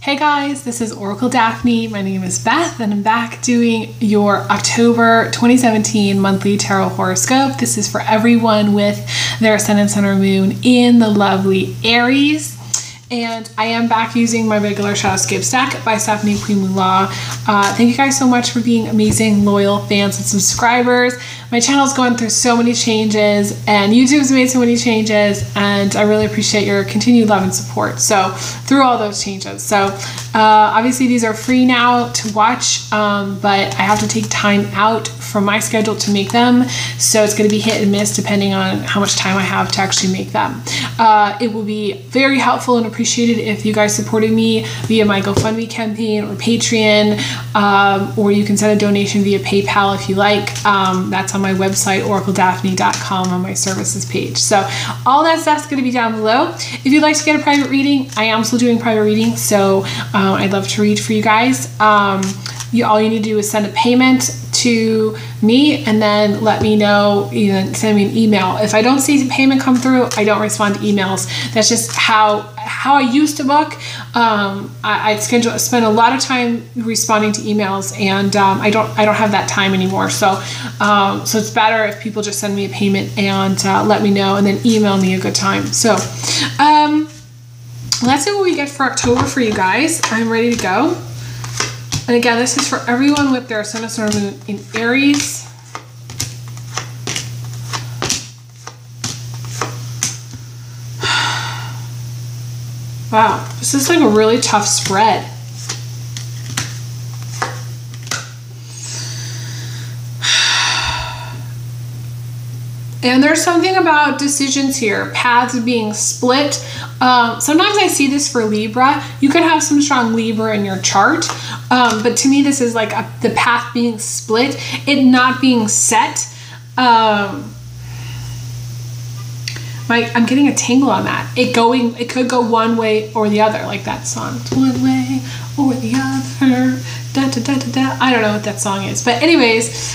Hey guys, this is Oracle Daphne. My name is Beth and I'm back doing your October 2017 monthly tarot horoscope. This is for everyone with their ascendant, sun, or moon in the lovely Aries. And I am back using my regular Shadowscape stack by Stephanie Queen-Mula. Thank you guys so much for being amazing, loyal fans and subscribers. My channel's going through so many changes and YouTube's made so many changes, and I really appreciate your continued love and support. So through all those changes. So obviously these are free now to watch, but I have to take time out from my schedule to make them. So it's going to be hit and miss depending on how much time I have to actually make them. It will be very helpful and appreciated if you guys supported me via my GoFundMe campaign or Patreon, or you can send a donation via PayPal if you like. That's on my website, oracledaphne.com, on my services page. So all that stuff's going to be down below. If you'd like to get a private reading, I am still doing private readings, so I'd love to read for you guys. All you need to do is send a payment to me and then let me know, send me an email. If I don't see the payment come through, I don't respond to emails. That's just how I used to book. I spend a lot of time responding to emails, and I don't have that time anymore. So it's better if people just send me a payment and let me know, and then email me a good time. So let's see what we get for October for you guys. I'm ready to go. And again, this is for everyone with their sun, or moon in Aries. Wow, this is like a really tough spread. And there's something about decisions here, paths being split. Sometimes I see this for Libra. You could have some strong Libra in your chart, but to me this is like the path being split, it not being set. I'm getting a tingle on that. It could go one way or the other, like that song. One way or the other. Da, da, da, da, da. I don't know what that song is, but anyways,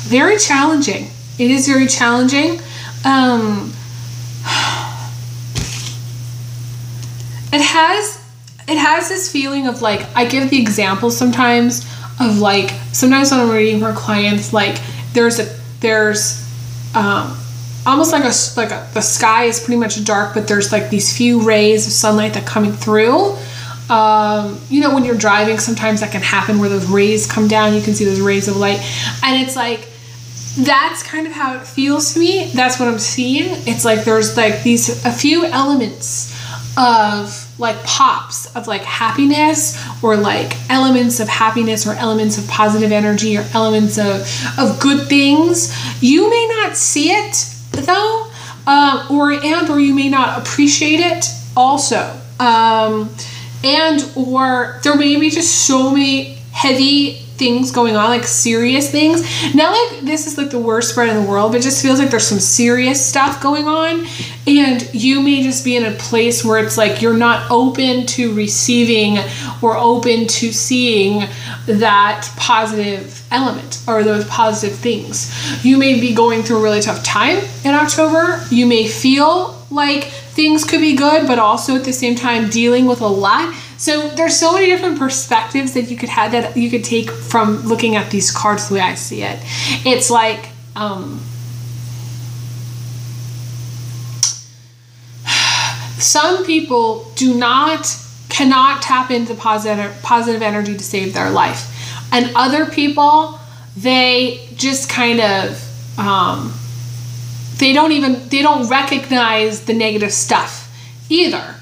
very challenging. It is very challenging. It has this feeling of like, I give the example sometimes of like, sometimes when I'm reading for clients, like there's almost like the sky is pretty much dark, but there's like these few rays of sunlight that are coming through. When you're driving, sometimes that can happen where those rays come down. You can see those rays of light, and it's like, that's kind of how it feels to me. That's what I'm seeing. It's like there's like a few elements of like pops of like happiness, or like elements of happiness, or elements of positive energy, or elements of good things. You may not see it though, or you may not appreciate it also. Or there may be just so many heavy things going on, like serious things. Not like this is like the worst spread in the world, but it just feels like there's some serious stuff going on, and you may just be in a place where it's like you're not open to receiving or open to seeing that positive element or those positive things. You may be going through a really tough time in October. You may feel like things could be good, but also at the same time dealing with a lot. So there's so many different perspectives that you could have, that you could take from looking at these cards the way I see it. It's like, some people cannot tap into positive energy to save their life. And other people, they just kind of, they don't recognize the negative stuff either.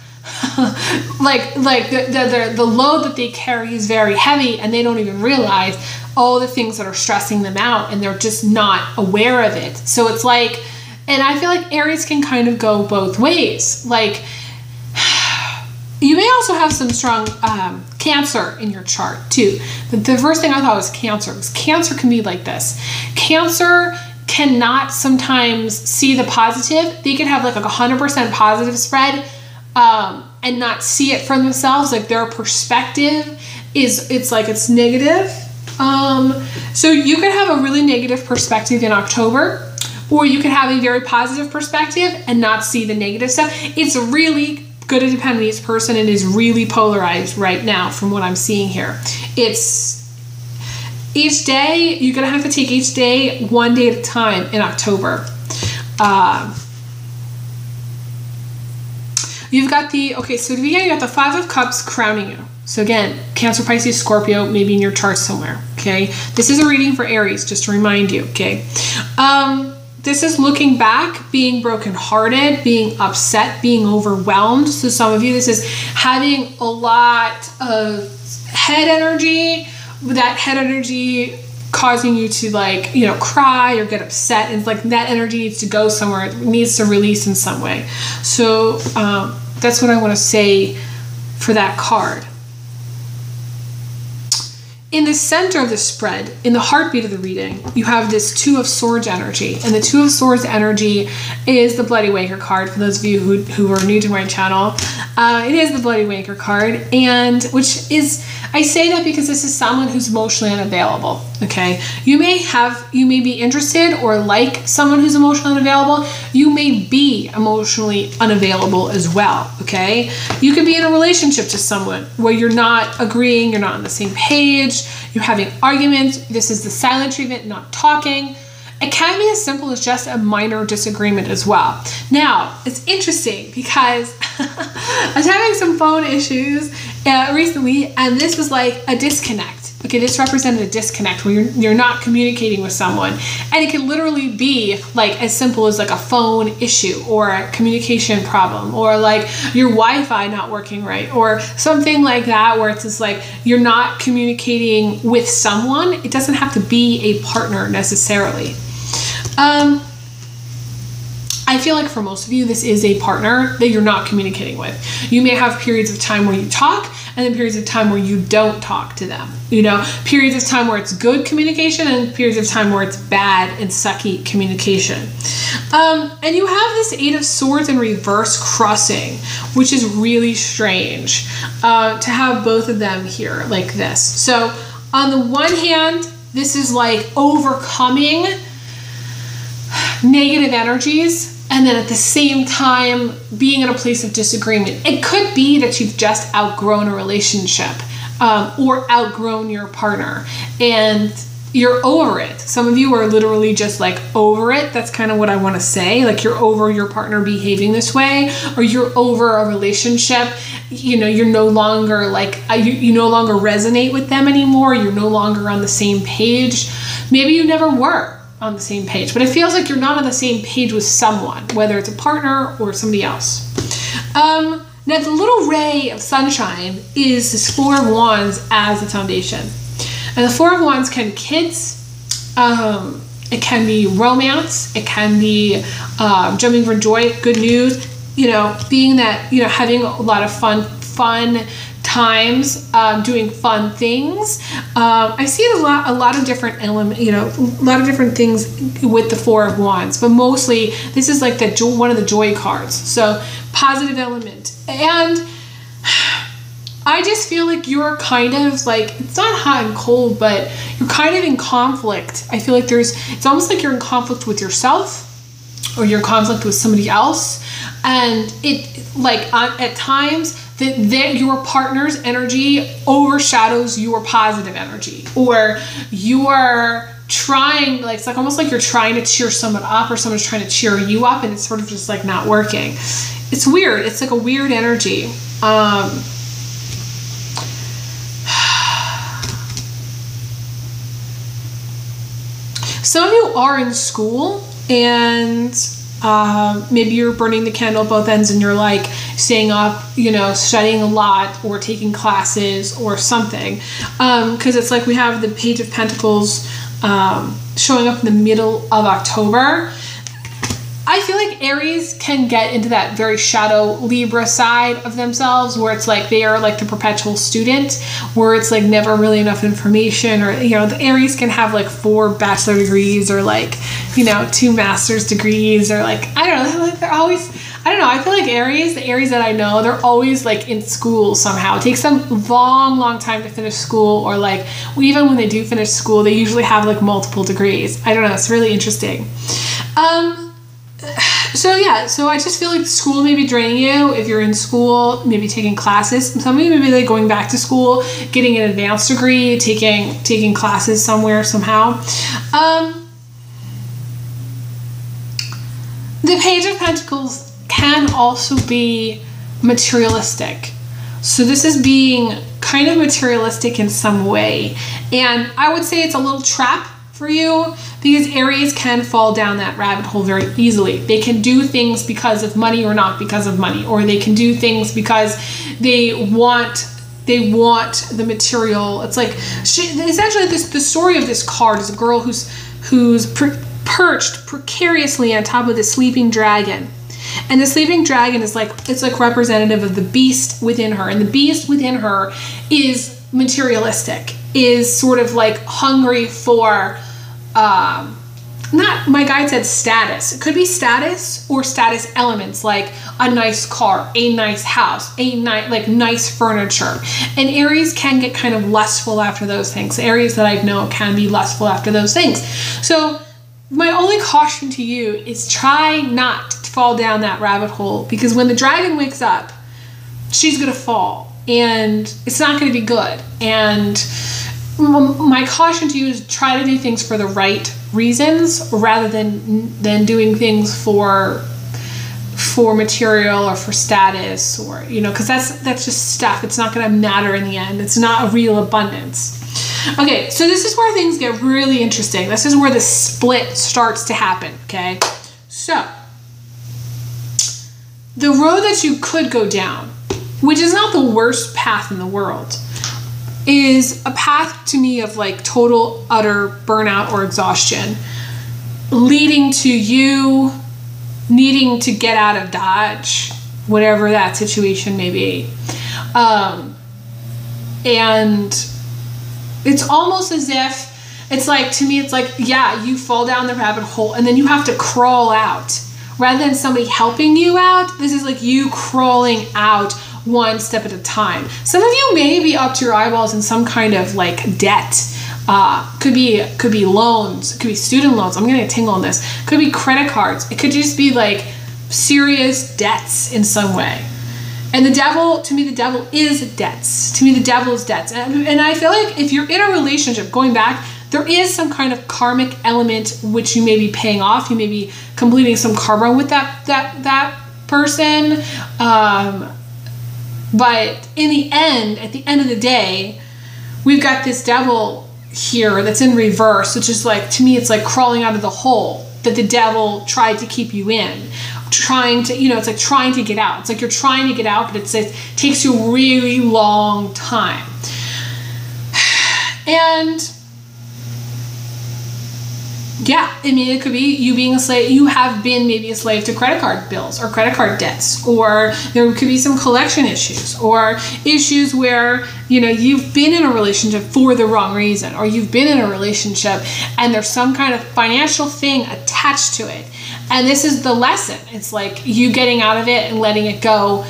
like the load that they carry is very heavy, and they don't even realize all the things that are stressing them out, and they're just not aware of it. So it's like, and I feel like Aries can kind of go both ways. Like, you may also have some strong Cancer in your chart too. The first thing I thought was Cancer, because Cancer can be like this. Cancer cannot sometimes see the positive. They can have like a 100% positive spread, and not see it for themselves. Like their perspective it's negative. So you could have a really negative perspective in October, or you could have a very positive perspective and not see the negative stuff. It's really going to depend on each person. It is really polarized right now from what I'm seeing here. It's each day, you're going to have to take each day one day at a time in October. You've got so at the beginning, you got the 5 of Cups crowning you. So again, Cancer, Pisces, Scorpio, maybe in your chart somewhere, okay? This is a reading for Aries, just to remind you, okay? This is looking back, being brokenhearted, being upset, being overwhelmed. So some of you, this is having a lot of head energy, that head energy causing you to like, cry or get upset. And it's like that energy needs to go somewhere. It needs to release in some way. So that's what I want to say for that card. In the center of the spread, in the heartbeat of the reading, you have this 2 of Swords energy. And the 2 of Swords energy is the Bloody Wanker card, for those of you who are new to my channel. It is the Bloody Wanker card, and which is, I say that because this is someone who's emotionally unavailable, okay? You may be interested or like someone who's emotionally unavailable. You may be emotionally unavailable as well, okay? You could be in a relationship to someone where you're not agreeing, you're not on the same page, you're having arguments. This is the silent treatment, not talking. It can be as simple as just a minor disagreement as well. Now, it's interesting because I was having some phone issues recently, and this was like a disconnect. Okay, this represented a disconnect where you're not communicating with someone. And it can literally be like as simple as like a phone issue or a communication problem or like your Wi-Fi not working right or something like that, where it's just like you're not communicating with someone. It doesn't have to be a partner necessarily. I feel like for most of you, this is a partner that you're not communicating with. You may have periods of time where you talk and then periods of time where you don't talk to them. Periods of time where it's good communication and periods of time where it's bad and sucky communication. And you have this 8 of Swords in reverse crossing, which is really strange to have both of them here like this. So on the one hand, this is like overcoming negative energies, and then at the same time being in a place of disagreement. It could be that you've just outgrown a relationship or outgrown your partner and you're over it. Some of you are literally just like over it. That's kind of what I want to say. Like you're over your partner behaving this way, or you're over a relationship. You're no longer like, you no longer resonate with them anymore. You're no longer on the same page. Maybe you never were on the same page, but it feels like you're not on the same page with someone, whether it's a partner or somebody else. Now the little ray of sunshine is this 4 of Wands as the foundation. And the 4 of Wands can be kids, it can be romance, it can be jumping for joy, good news, being that, having a lot of fun times, doing fun things. I see a lot of different elements, a lot of different things with the 4 of Wands, but mostly this is like one of the joy cards. So positive element. And I just feel like you're kind of like, it's not hot and cold, but you're kind of in conflict. I feel like it's almost like you're in conflict with yourself or you're in conflict with somebody else. And it like at times, that your partner's energy overshadows your positive energy, or you are trying, like, it's like almost like you're trying to cheer someone up or someone's trying to cheer you up, and it's sort of just like not working. It's weird. It's like a weird energy. Some of you are in school and maybe you're burning the candle at both ends and you're like staying up, studying a lot or taking classes or something. Because it's like we have the Page of Pentacles showing up in the middle of October. I feel like Aries can get into that very shadow Libra side of themselves, where it's like they are like the perpetual student, where it's like never really enough information, or the Aries can have like 4 bachelor degrees or like 2 master's degrees, or like I don't know, like they're always, I don't know, I feel like the Aries that I know, they're always like in school somehow. It takes them a long time to finish school, or like even when they do finish school, they usually have like multiple degrees. I don't know, it's really interesting. So yeah, so I just feel like school may be draining you. If you're in school, maybe taking classes. Some of you may be like going back to school, getting an advanced degree, taking classes somewhere, somehow. The Page of Pentacles can also be materialistic. So this is being kind of materialistic in some way. And I would say it's a little trap for you, because Aries can fall down that rabbit hole very easily. They can do things because of money or not because of money, or they can do things because they want the material. It's like it's actually the story of this card is a girl who's perched precariously on top of the sleeping dragon. And the sleeping dragon is like, it's like representative of the beast within her. And the beast within her is materialistic, is sort of like hungry for, not, my guide said status. It could be status or status elements, like a nice car, a nice house, nice furniture. And Aries can get kind of lustful after those things. Aries that I know can be lustful after those things. So my only caution to you is try not to fall down that rabbit hole, because when the dragon wakes up, she's going to fall and it's not going to be good. And my caution to you is try to do things for the right reasons rather than doing things for material or for status, or, you know, because that's just stuff. It's not going to matter in the end. It's not a real abundance. Okay, so this is where things get really interesting. This is where the split starts to happen, okay? So, the road that you could go down, which is not the worst path in the world, is a path to me of like total, utter burnout or exhaustion, leading to you needing to get out of Dodge, whatever that situation may be. And it's almost as if, it's like, to me, it's like, yeah, you fall down the rabbit hole and then you have to crawl out. Rather than somebody helping you out, this is like you crawling out one step at a time. Some of you may be up to your eyeballs in some kind of like debt. Could be loans, it could be student loans. I'm gonna get tingle on this. Could be credit cards. It could just be like serious debts in some way. And the devil, to me, the devil is debts. To me, the devil is debts. And I feel like if you're in a relationship, going back, there is some kind of karmic element which you may be paying off. You may be completing some karma with that person. But in the end, at the end of the day, we've got this devil here that's in reverse, which is like, to me, it's like crawling out of the hole that the devil tried to keep you in. Trying to, you know, it's like trying to get out. It's like you're trying to get out, but it takes you a really long time. And yeah, I mean, it could be you being a slave. You have been maybe a slave to credit card bills or credit card debts, or there could be some collection issues or issues where, you know, you've been in a relationship for the wrong reason, or you've been in a relationship and there's some kind of financial thing attached to it. And this is the lesson. It's like you getting out of it and letting it go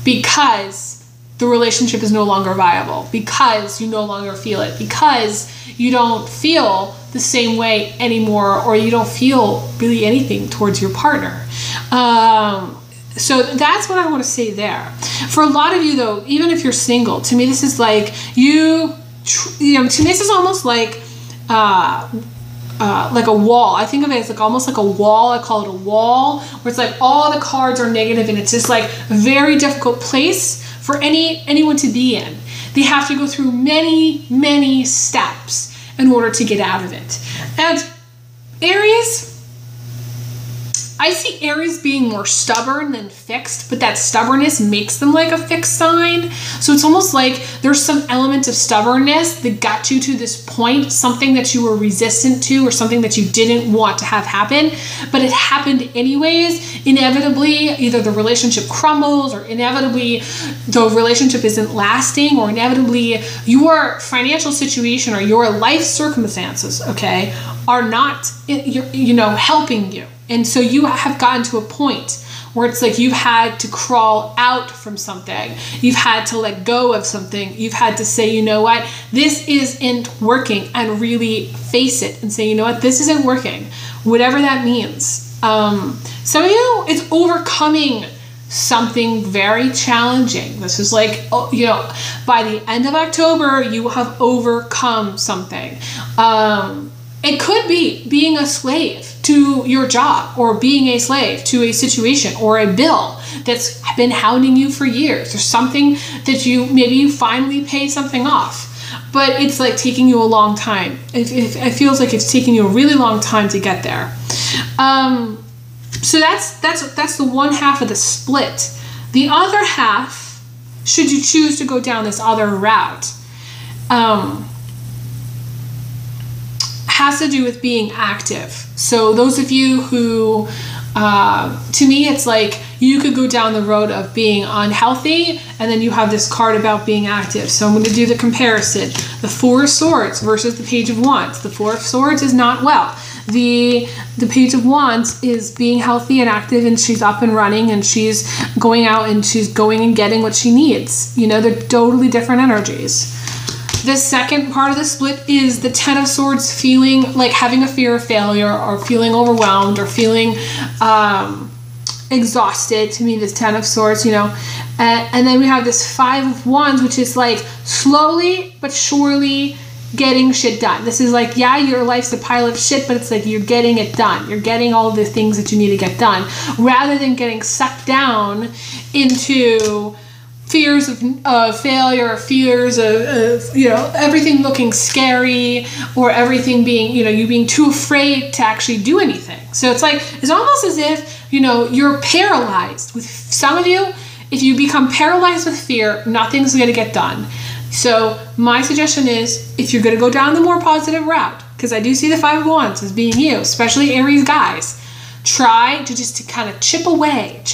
because the relationship is no longer viable, because you no longer feel it, because you don't feel the same way anymore, or you don't feel really anything towards your partner. So that's what I want to say there. For a lot of you though, even if you're single, to me this is like you know, to me this is almost like a wall. I think of it as like almost like a wall. I call it a wall, where it's like all the cards are negative, and it's just like a very difficult place for anyone to be in. They have to go through many steps in order to get out of it. And Aries, I see Aries being more stubborn than fixed, but that stubbornness makes them like a fixed sign. So it's almost like there's some element of stubbornness that got you to this point, something that you were resistant to or something that you didn't want to have happen, but it happened anyways. Inevitably, either the relationship crumbles, or inevitably the relationship isn't lasting, or inevitably your financial situation or your life circumstances, okay, are not, you know, helping you. And so you have gotten to a point where it's like you've had to crawl out from something. You've had to let go of something. You've had to say, you know what, this isn't working, and really face it and say, you know what, this isn't working. Whatever that means. Some of you, it's overcoming something very challenging. This is like, you know, by the end of October, you will have overcome something. It could be being a slave to your job, or being a slave to a situation or a bill that's been hounding you for years, or something that maybe you finally pay something off, but it's like taking you a long time. It feels like it's taking you a really long time to get there. So that's the one half of the split. The other half, should you choose to go down this other route, has to do with being active. So those of you who, to me, it's like you could go down the road of being unhealthy, and then you have this card about being active. So I'm going to do the comparison. The Four of Swords versus the Page of Wands. The Four of Swords is not well. The Page of Wands is being healthy and active, and she's up and running, and she's going out and she's going and getting what she needs. You know, they're totally different energies. The second part of the split is the Ten of Swords, feeling like having a fear of failure, or feeling overwhelmed, or feeling exhausted. To me, this Ten of Swords, you know. And then we have this Five of Wands, which is like slowly but surely getting shit done. This is like, yeah, your life's a pile of shit, but it's like you're getting it done. You're getting all the things that you need to get done, rather than getting sucked down into fears of failure, fears of you know, everything looking scary, or everything being, you know, you being too afraid to actually do anything. So it's like, it's almost as if, you know, you're paralyzed. With some of you, if you become paralyzed with fear, nothing's going to get done. So my suggestion is, if you're going to go down the more positive route, because I do see the Five of Wands as being you, especially Aries guys, try to just to kind of chip away at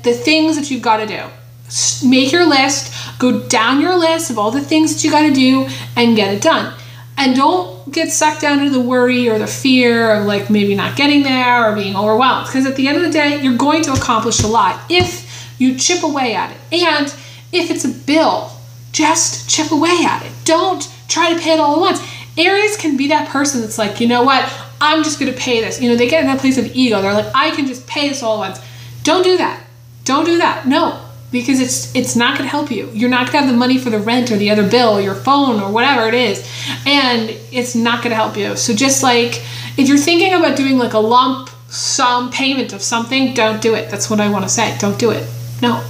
the things that you've got to do. Make your list, go down your list of all the things that you got to do, and get it done. And don't get sucked down into the worry or the fear of like maybe not getting there or being overwhelmed, because at the end of the day, you're going to accomplish a lot if you chip away at it. And if it's a bill, just chip away at it. Don't try to pay it all at once. Aries can be that person that's like, you know what, I'm just going to pay this. You know, they get in that place of ego. They're like, I can just pay this all at once. Don't do that. Don't do that. No, because it's not going to help you. You're not going to have the money for the rent or the other bill or your phone or whatever it is. And it's not going to help you. So just like, if you're thinking about doing like a lump sum payment of something, don't do it. That's what I want to say. Don't do it. No.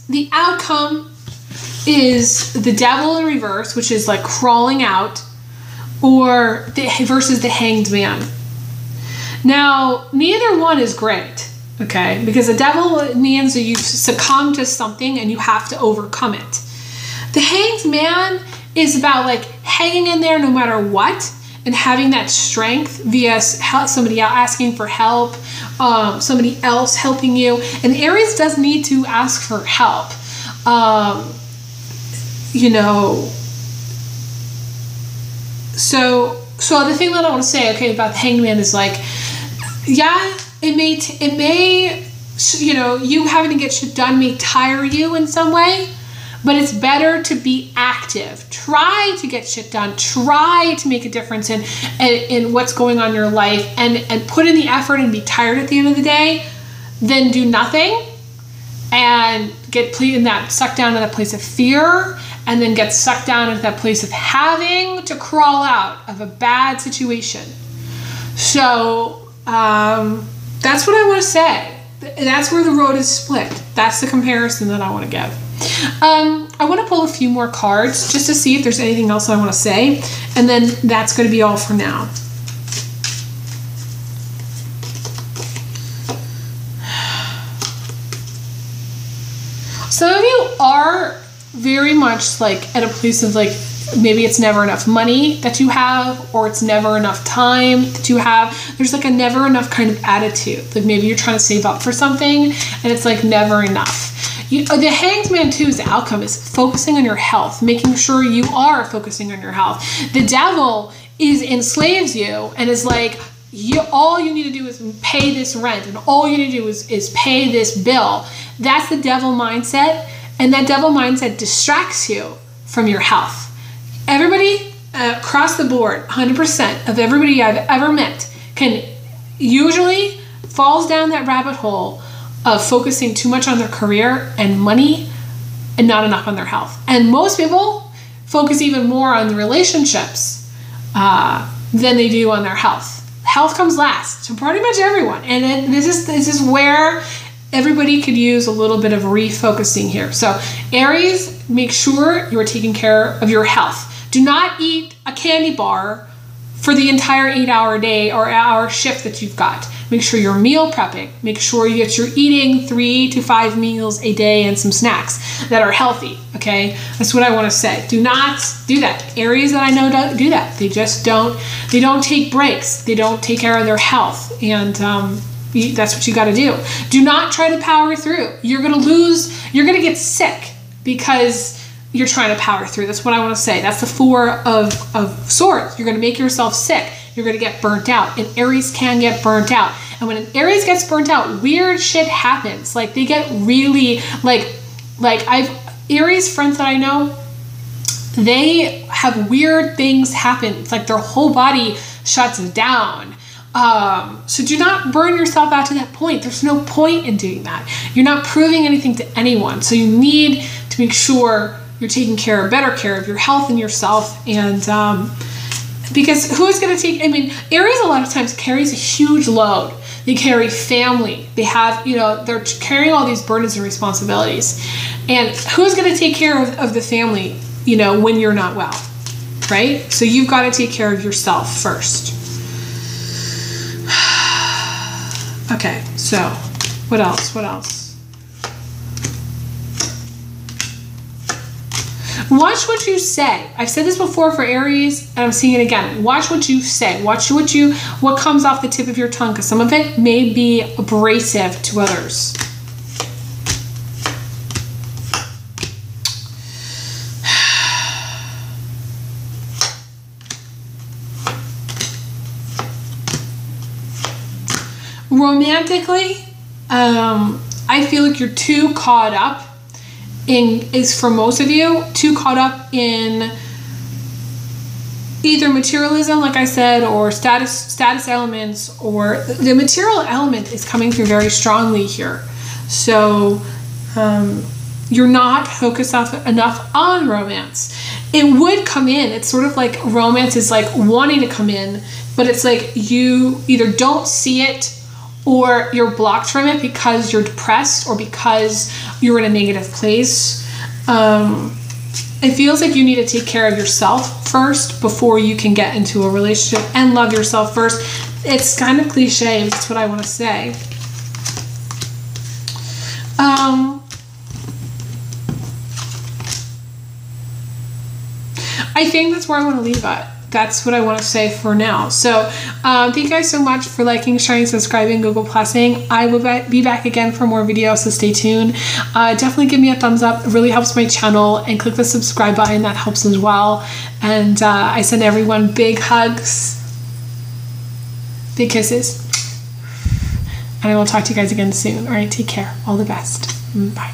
The outcome is the Devil in reverse, which is like crawling out, or versus the Hanged Man. Now, neither one is great, okay? Because the Devil means that you've succumbed to something and you have to overcome it. The Hanged Man is about like hanging in there no matter what, and having that strength via somebody asking for help, somebody else helping you. And Aries does need to ask for help. You know, so the thing that I want to say, okay, about the Hanged Man is like, yeah, it may, you know, you having to get shit done may tire you in some way, but it's better to be active. Try to get shit done. Try to make a difference in what's going on in your life, and put in the effort and be tired at the end of the day, than do nothing and get sucked down to that place of fear, and then get sucked down into that place of having to crawl out of a bad situation. So that's what I want to say. That's where the road is split. That's the comparison that I want to give. I want to pull a few more cards just to see if there's anything else I want to say, and then that's going to be all for now. Some of you are very much like at a place of like, maybe it's never enough money that you have, or it's never enough time that you have. There's like a never enough kind of attitude. Like maybe you're trying to save up for something and it's like never enough. The Hanged Man too is the outcome, is focusing on your health, making sure you are focusing on your health. The Devil enslaves you and is like, all you need to do is pay this rent, and all you need to do is pay this bill. That's the Devil mindset, and that Devil mindset distracts you from your health. Everybody, across the board, 100% of everybody I've ever met can usually falls down that rabbit hole of focusing too much on their career and money and not enough on their health. And most people focus even more on the relationships than they do on their health. Health comes last to pretty much everyone. And this is where everybody could use a little bit of refocusing here. So Aries, make sure you are taking care of your health. Do not eat a candy bar for the entire 8-hour day or hour shift that you've got. Make sure you're meal prepping. Make sure that you're eating 3 to 5 meals a day and some snacks that are healthy, okay? That's what I want to say. Do not do that. Aries that I know don't do that. They just don't, they don't take breaks. They don't take care of their health. And that's what you got to do. Do not try to power through. You're going to lose, you're going to get sick because you're trying to power through. That's what I want to say. That's the 4 of swords. You're going to make yourself sick. You're going to get burnt out. And Aries can get burnt out. And when an Aries gets burnt out, weird shit happens. Like they get really Aries friends that I know, they have weird things happen. It's like their whole body shuts down. So do not burn yourself out to that point. There's no point in doing that. You're not proving anything to anyone. So you need to make sure you're taking better care of your health and yourself. And because who is going to take, I mean, Aries a lot of times carries a huge load. They carry family. They have, they're carrying all these burdens and responsibilities. And who's going to take care of the family, when you're not well, right? So you've got to take care of yourself first. Okay, so what else? Watch what you say. I've said this before for Aries, and I'm seeing it again. Watch what you say. Watch what comes off the tip of your tongue, because some of it may be abrasive to others. Romantically, I feel like you're too caught up for most of you, too caught up in either materialism, like I said, or status elements, or the material element is coming through very strongly here. So you're not focused enough on romance. It would come in. It's sort of like romance is like wanting to come in, but it's like you either don't see it or you're blocked from it because you're depressed or because you're in a negative place. It feels like you need to take care of yourself first before you can get into a relationship, and love yourself first. It's kind of cliche, but that's what I want to say. I think that's where I want to leave it. That's what I want to say for now. So thank you guys so much for liking, sharing, subscribing, Google Plusing. I will be back again for more videos, so stay tuned. Definitely give me a thumbs up. It really helps my channel, and click the subscribe button. That helps as well. And I send everyone big hugs, big kisses, and I will talk to you guys again soon. All right, take care. All the best. Bye.